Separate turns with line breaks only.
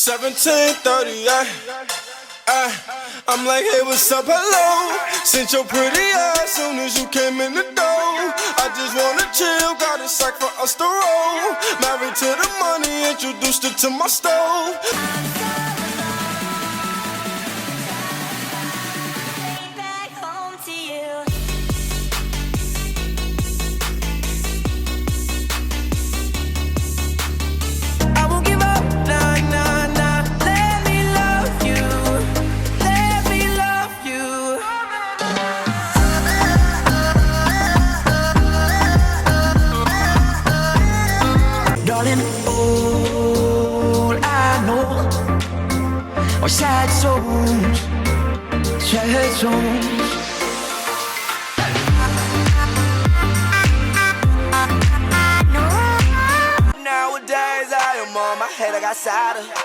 17:30, I'm like, hey, what's up, hello? Sent your pretty ass soon as you came in the door. I just wanna chill, got a sack for us to roll. Married to the money, introduced her to my stove.
Darling, all I know are sad songs, sad songs.
Nowadays I am on my head, I got cider.